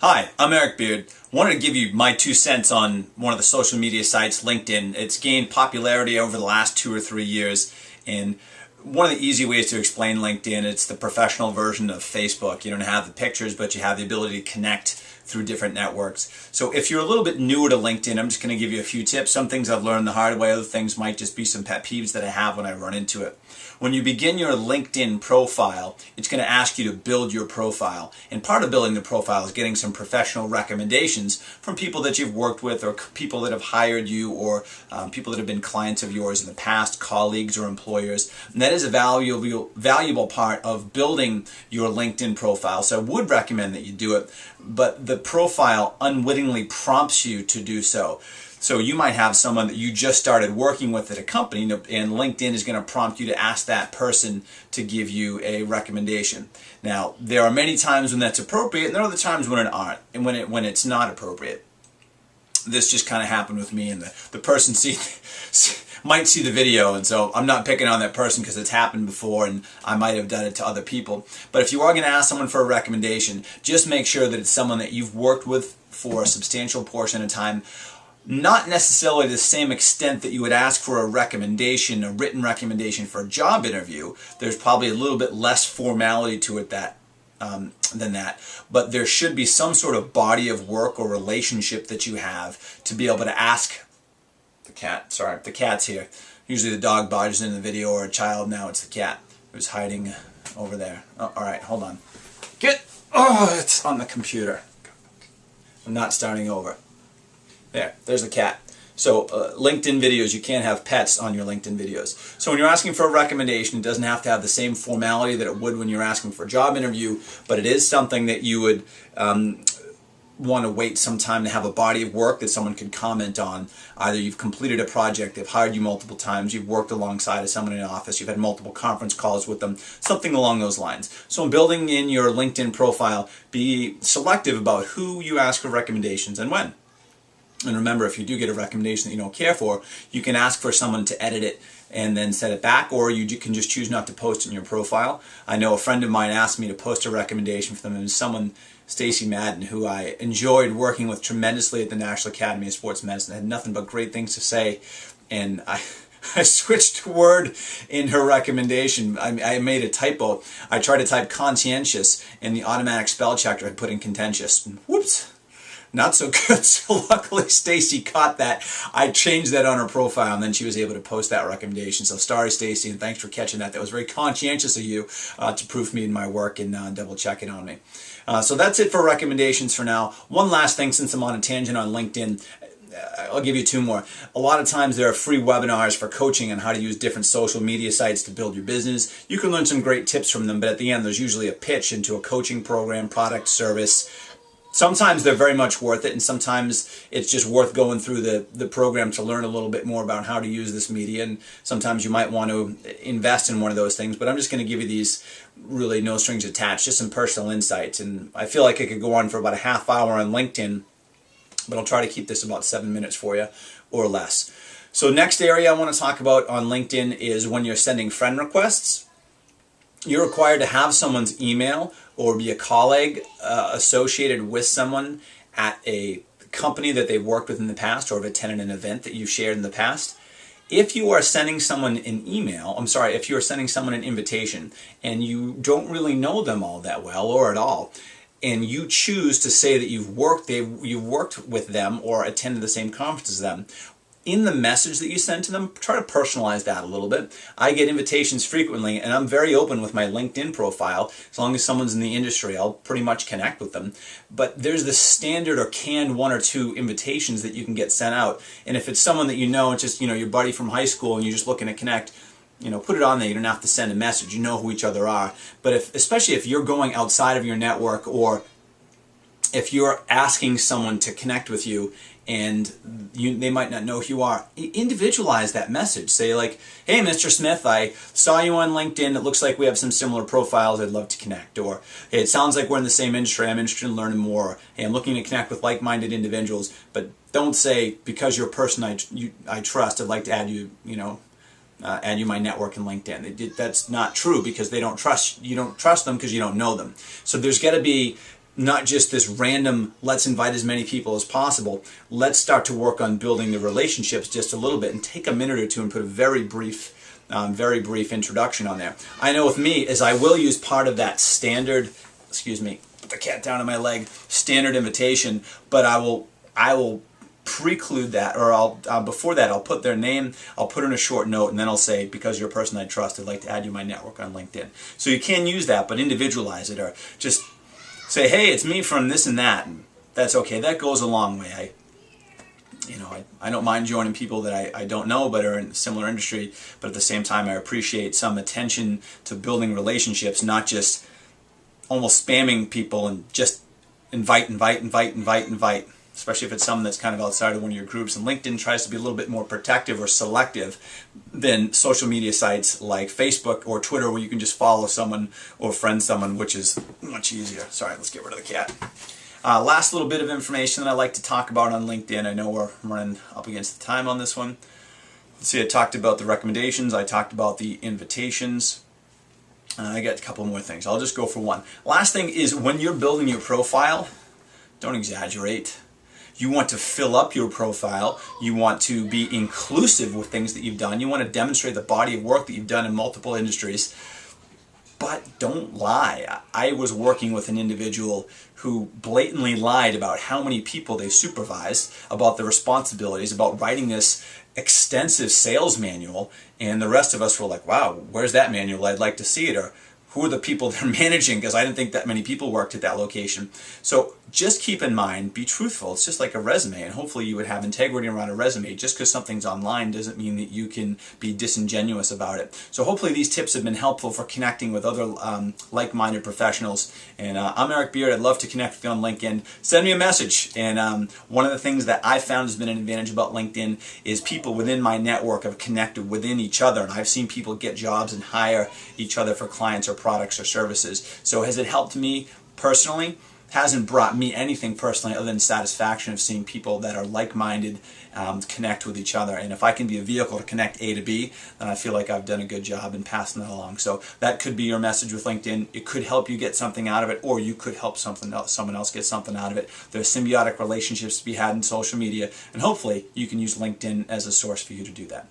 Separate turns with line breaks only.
Hi, I'm Eric Beard. Wanted to give you my 2 cents on one of the social media sites, LinkedIn. It's gained popularity over the last 2 or 3 years, and one of the easy ways to explain LinkedIn, it's the professional version of Facebook. You don't have the pictures, but you have the ability to connect through different networks. So if you're a little bit newer to LinkedIn, I'm just going to give you a few tips. Some things I've learned the hard way, other things might just be some pet peeves that I have when I run into it. When you begin your LinkedIn profile, it's going to ask you to build your profile. And part of building the profile is getting some professional recommendations from people that you've worked with, or people that have hired you, or people that have been clients of yours in the past, colleagues or employers. And that is a valuable part of building your LinkedIn profile. So I would recommend that you do it, but the profile unwittingly prompts you to do so. So you might have someone that you just started working with at a company, and LinkedIn is going to prompt you to ask that person to give you a recommendation. Now, there are many times when that's appropriate, and there are other times when it aren't, and when it's not appropriate. This just kind of happened with me, and the person might see the video, and so I'm not picking on that person because it's happened before, and I might have done it to other people. But if you are going to ask someone for a recommendation, just make sure that it's someone that you've worked with for a substantial portion of time. Not necessarily to the same extent that you would ask for a recommendation, a written recommendation for a job interview. There's probably a little bit less formality to it than that. But there should be some sort of body of work or relationship that you have to be able to ask the cat. Sorry, the cat's here. Usually the dog barges in the video, or a child. Now it's the cat who's hiding over there. Oh, all right, hold on. It's on the computer. I'm not starting over. There's the cat. So LinkedIn videos, you can't have pets on your LinkedIn videos. So when you're asking for a recommendation, it doesn't have to have the same formality that it would when you're asking for a job interview, but it is something that you would want to wait some time to have a body of work that someone could comment on. Either you've completed a project, they've hired you multiple times, you've worked alongside of someone in an office, you've had multiple conference calls with them, something along those lines. So in building in your LinkedIn profile, be selective about who you ask for recommendations and when. And remember, if you do get a recommendation that you don't care for, you can ask for someone to edit it and then set it back, or you can just choose not to post it in your profile. I know a friend of mine asked me to post a recommendation for them, and someone, Stacy Madden, who I enjoyed working with tremendously at the National Academy of Sports Medicine, had nothing but great things to say, and I switched a word in her recommendation. I made a typo. I tried to type conscientious, and the automatic spell checker had put in contentious. Whoops! Not so good. So luckily Stacy caught that. I changed that on her profile, and then she was able to post that recommendation. So sorry, Stacy, and thanks for catching that. That was very conscientious of you to proof me in my work and double checking on me. So that's it for recommendations for now. One last thing, since I'm on a tangent on LinkedIn, I'll give you two more. A lot of times there are free webinars for coaching on how to use different social media sites to build your business. You can learn some great tips from them, but at the end there's usually a pitch into a coaching program, product, service. Sometimes they're very much worth it, and sometimes it's just worth going through the program to learn a little bit more about how to use this media, and sometimes you might want to invest in one of those things, but I'm just going to give you these really no strings attached, just some personal insights, and I feel like I could go on for about a half hour on LinkedIn, but I'll try to keep this about 7 minutes for you, or less. So next area I want to talk about on LinkedIn is when you're sending friend requests. You're required to have someone's email or be a colleague associated with someone at a company that they've worked with in the past, or have attended an event that you've shared in the past. If you are sending someone if you are sending someone an invitation and you don't really know them all that well or at all, and you choose to say that you've worked with them or attended the same conference as them, in the message that you send to them, try to personalize that a little bit. I get invitations frequently, and I'm very open with my LinkedIn profile. As long as someone's in the industry, I'll pretty much connect with them. But there's the standard or canned 1 or 2 invitations that you can get sent out. And if it's someone that you know, it's just your buddy from high school, and you're just looking to connect, put it on there. You don't have to send a message. You know who each other are. But especially if you're going outside of your network, or if you're asking someone to connect with you and they might not know who you are, individualize that message. Say like, hey, Mr. Smith, I saw you on LinkedIn. It looks like we have some similar profiles. I'd love to connect. Or, hey, it sounds like we're in the same industry. I'm interested in learning more. Hey, I'm looking to connect with like-minded individuals. But don't say, because you're a person I trust, I'd like to add you, add you my network in LinkedIn. That's not true, because you don't trust them because you don't know them. So there's got to be not just this random, let's invite as many people as possible. Let's start to work on building the relationships just a little bit and take a minute or two and put a very brief introduction on there. I know with me, as I will use part of that standard, excuse me, put the cat down on my leg, standard invitation, but I will preclude that, or before that, I'll put their name, I'll put in a short note, and then I'll say, because you're a person I trust, I'd like to add you to my network on LinkedIn. So you can use that, but individualize it, or just say, hey, it's me from this and that, and that's okay. That goes a long way. I don't mind joining people that I don't know but are in a similar industry, but at the same time I appreciate some attention to building relationships, not just almost spamming people and just invite, especially if it's someone that's kind of outside of one of your groups. And LinkedIn tries to be a little bit more protective or selective than social media sites like Facebook or Twitter, where you can just follow someone or friend someone, which is much easier. Sorry, let's get rid of the cat. Last little bit of information that I like to talk about on LinkedIn. I know we're running up against the time on this one. Let's see, I talked about the recommendations. I talked about the invitations. I got a couple more things. I'll just go for one. Last thing is, when you're building your profile, don't exaggerate. You want to fill up your profile. You want to be inclusive with things that you've done. You want to demonstrate the body of work that you've done in multiple industries. But don't lie. I was working with an individual who blatantly lied about how many people they supervised, about the responsibilities, about writing this extensive sales manual, and the rest of us were like, wow, where's that manual? I'd like to see it. Or who are the people they're managing? Because I didn't think that many people worked at that location. So just keep in mind, be truthful. It's just like a resume, and hopefully you would have integrity around a resume. Just because something's online doesn't mean that you can be disingenuous about it. So hopefully these tips have been helpful for connecting with other like-minded professionals. And I'm Eric Beard. I'd love to connect with you on LinkedIn. Send me a message. And one of the things that I found has been an advantage about LinkedIn is people within my network have connected within each other, and I've seen people get jobs and hire each other for clients or products or services. So has it helped me personally? Hasn't brought me anything personally other than satisfaction of seeing people that are like-minded connect with each other. And if I can be a vehicle to connect A to B, then I feel like I've done a good job in passing that along. So that could be your message with LinkedIn. It could help you get something out of it, or you could help someone else get something out of it. There's symbiotic relationships to be had in social media, and hopefully you can use LinkedIn as a source for you to do that.